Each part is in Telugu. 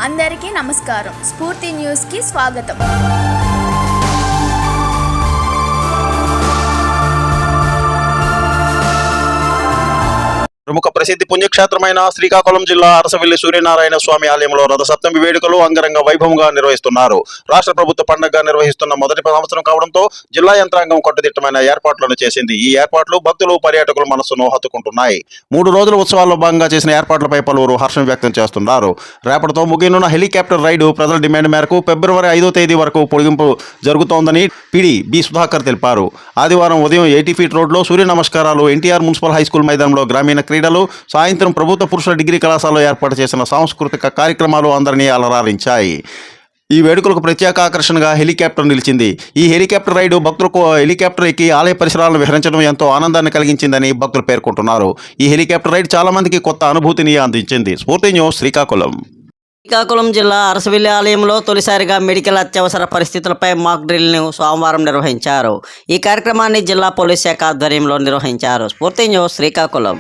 అందరికీ నమస్కారం. స్ఫూర్తి న్యూస్కి స్వాగతం. ప్రముఖ ప్రసిద్ధి పుణ్యక్షేత్రమైన శ్రీకాకుళం జిల్లా అరసవెల్లి సూర్యనారాయణ స్వామి ఆలయంలో రథసప్తమి వేడుకలు అంగరంగ వైభవంగా నిర్వహిస్తున్నారు. రాష్ట్ర ప్రభుత్వ పండుగగా నిర్వహిస్తున్న మొదటి సంవత్సరం కావడంతో జిల్లా యంత్రాంగం కట్టుదిట్టమైన ఏర్పాట్లను చేసింది. ఈ ఏర్పాట్లు భక్తులు, పర్యాటకుల మనస్సును హత్తుకుంటున్నాయి. 3 రోజుల ఉత్సవాల్లో భాగంగా చేసిన ఏర్పాట్లపై పలువురు హర్షం వ్యక్తం చేస్తున్నారు. రేపటితో ముగియనున్న హెలికాప్టర్ రైడు ప్రజల డిమాండ్ మేరకు ఫిబ్రవరి 5వ తేదీ వరకు పొడిగింపు జరుగుతోందని పిడి బి సుధాకర్ తెలిపారు. ఆదివారం ఉదయం 80 ఫీట్ రోడ్లో సూర్య నమస్కారాలు, ఎన్టీఆర్ మున్సిపల్ హైస్కూల్ మైదానంలో గ్రామీణ క్రీడలు, సాయంత్రం ప్రభుత్వ పురుషుల డిగ్రీ కళాశాలలో ఏర్పాటు చేసిన సాంస్కృతిక కార్యక్రమాలు అందరినీ అలరారించాయి. ఈ వేడుకలకు ప్రత్యేక ఆకర్షణగా హెలికాప్టర్ నిలిచింది. ఈ హెలికాప్టర్ రైడు భక్తులకు హెలికాప్టర్ ఎక్కి ఆలయ పరిసరాలను విహరించడం ఎంతో ఆనందాన్ని కలిగించిందని భక్తులు పేర్కొంటున్నారు. ఈ హెలికాప్టర్ రైడ్ చాలా మందికి కొత్త అనుభూతిని అందించింది. స్ఫూర్తి న్యూస్ శ్రీకాకుళం. శ్రీకాకుళం జిల్లా అరసవెల్లి ఆలయంలో తొలిసారిగా మెడికల్ అత్యవసర పరిస్థితులపై మాక్ డ్రిల్ను సోమవారం నిర్వహించారు. ఈ కార్యక్రమాన్ని జిల్లా పోలీస్ శాఖ ఆధ్వర్యంలో నిర్వహించారు. స్ఫూర్తి న్యూస్ శ్రీకాకుళం.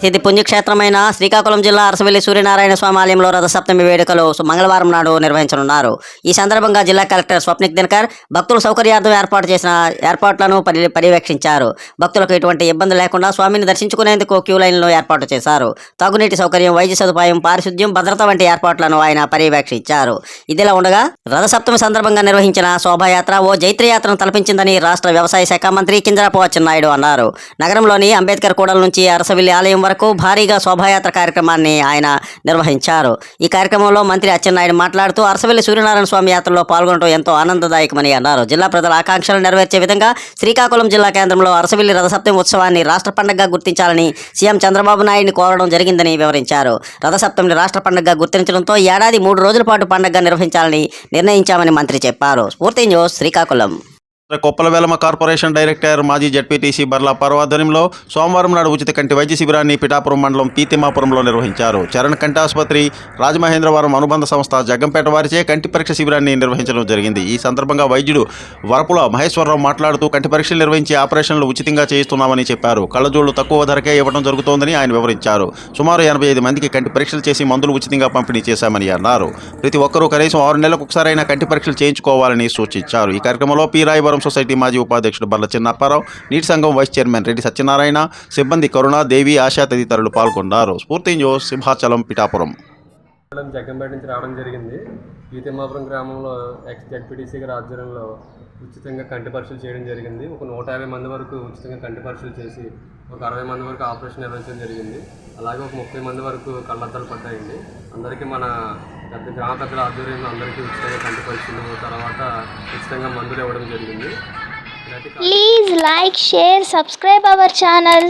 ఇది పుణ్యక్షేత్రమైన శ్రీకాకుళం జిల్లా అరసవెల్లి సూర్యనారాయణ స్వామి ఆలయంలో రథసప్తమి వేడుకలు మంగళవారం నాడు నిర్వహించనున్నారు. ఈ సందర్భంగా జిల్లా కలెక్టర్ స్వప్నిక్ దినకర్ భక్తుల సౌకర్యార్థం ఏర్పాటు చేసిన ఏర్పాట్లను పర్యవేక్షించారు. భక్తులకు ఎటువంటి ఇబ్బంది లేకుండా స్వామిని దర్శించుకునేందుకు క్యూ లైన్లు ఏర్పాటు చేశారు. తాగునీటి సౌకర్యం, వైద్య సదుపాయం, పారిశుద్ధ్యం, భద్రత వంటి ఏర్పాట్లను ఆయన పర్యవేక్షించారు. ఇదిలా ఉండగా రథసప్తమి సందర్భంగా నిర్వహించిన శోభాయాత్ర ఓ జైత్రయాత్రను తలపించిందని రాష్ట్ర వ్యవసాయ శాఖ మంత్రి కింజరాపు అచ్చెన్నాయుడు అన్నారు. నగరంలోని అంబేద్కర్ కూడల నుంచి అరసవెల్లి ఆలయం వరకు భారీగా శోభాయాత్ర కార్యక్రమాన్ని ఆయన నిర్వహించారు. ఈ కార్యక్రమంలో మంత్రి అచ్చెన్నాయుడు మాట్లాడుతూ అరసవెల్లి సూర్యనారాయణ స్వామి యాత్రలో పాల్గొనడం ఎంతో ఆనందదాయకమని అన్నారు. జిల్లా ప్రజల ఆకాంక్షలు నెరవేర్చే విధంగా శ్రీకాకుళం జిల్లా కేంద్రంలో అరసవెల్లి రథసప్తమి ఉత్సవాన్ని రాష్ట్ర పండుగగా గుర్తించాలని సీఎం చంద్రబాబు నాయుడిని కోరడం జరిగిందని వివరించారు. రథసప్తమిని రాష్ట్ర పండుగగా గుర్తించడంతో ఏడాది 3 రోజుల పాటు పండుగగా నిర్వహించాలని నిర్ణయించామని మంత్రి చెప్పారు. స్ఫూర్తి న్యూస్ శ్రీకాకుళం. కొప్పలవేలమ కార్పొరేషన్ డైరెక్టర్, మాజీ జడ్పీటీసీ బర్లా పర్వాధ్వర్యంలో సోమవారం నాడు ఉచిత కంటి వైద్య శిబిరాన్ని పిఠాపురం మండలం పీతిమాపురంలో నిర్వహించారు. చరణ్ కంటి ఆసుపత్రి, రాజమహేంద్రవరం అనుబంధ సంస్థ జగ్గంపేట వారిచే కంటి పరీక్ష శిబిరాన్ని నిర్వహించడం జరిగింది. ఈ సందర్భంగా వైద్యుడు వరపుల మహేశ్వరరావు మాట్లాడుతూ కంటి పరీక్షలు నిర్వహించి ఆపరేషన్లు ఉచితంగా చేయిస్తున్నామని చెప్పారు. కళ్ళజోళ్లు తక్కువ ధరకే ఇవ్వడం జరుగుతోందని ఆయన వివరించారు. సుమారు 85 మందికి కంటి పరీక్షలు చేసి మందులు ఉచితంగా పంపిణీ చేశామని అన్నారు. ప్రతి ఒక్కరూ కనీసం 6 నెలలకు ఒకసారైనా కంటి పరీక్షలు చేయించుకోవాలని సూచించారు. ఈ కార్యక్రమంలో పి రాయవరం సొసైటీ మాజీ ఉపాధ్యక్షుడు బర్ల చిన్నప్పారావు, నీటి సంఘం వైస్ చైర్మన్ రెడ్డి సత్యనారాయణ, సిబ్బంది కరుణ, దేవి, ఆశా తదితరులు పాల్గొన్నారు. స్ఫూర్తి న్యూస్ సింహాచలం, పిఠాపురం. జగ్గంపేట నుంచి రావడం జరిగింది. పీతిమాపురం గ్రామంలో ఎక్స్ జడ్పీటీసీ గారి ఆధ్వర్యంలో ఉచితంగా కంటి పరీక్షలు చేయడం జరిగింది. ఒక 150 మంది వరకు ఉచితంగా కంటి పరీక్షలు చేసి ఒక 60 మంది వరకు ఆపరేషన్ నిర్వహించడం జరిగింది. అలాగే ఒక 30 మంది వరకు కళ్ళద్దాలు పడ్డాయండి. అందరికీ మన గ్రామ పెద్దల ఆధ్వర్యంలో అందరికీ ఉచితంగా కంటి పరీక్షలు, తర్వాత ఉచితంగా మందులు ఇవ్వడం జరిగింది. Please like, share, subscribe our channel.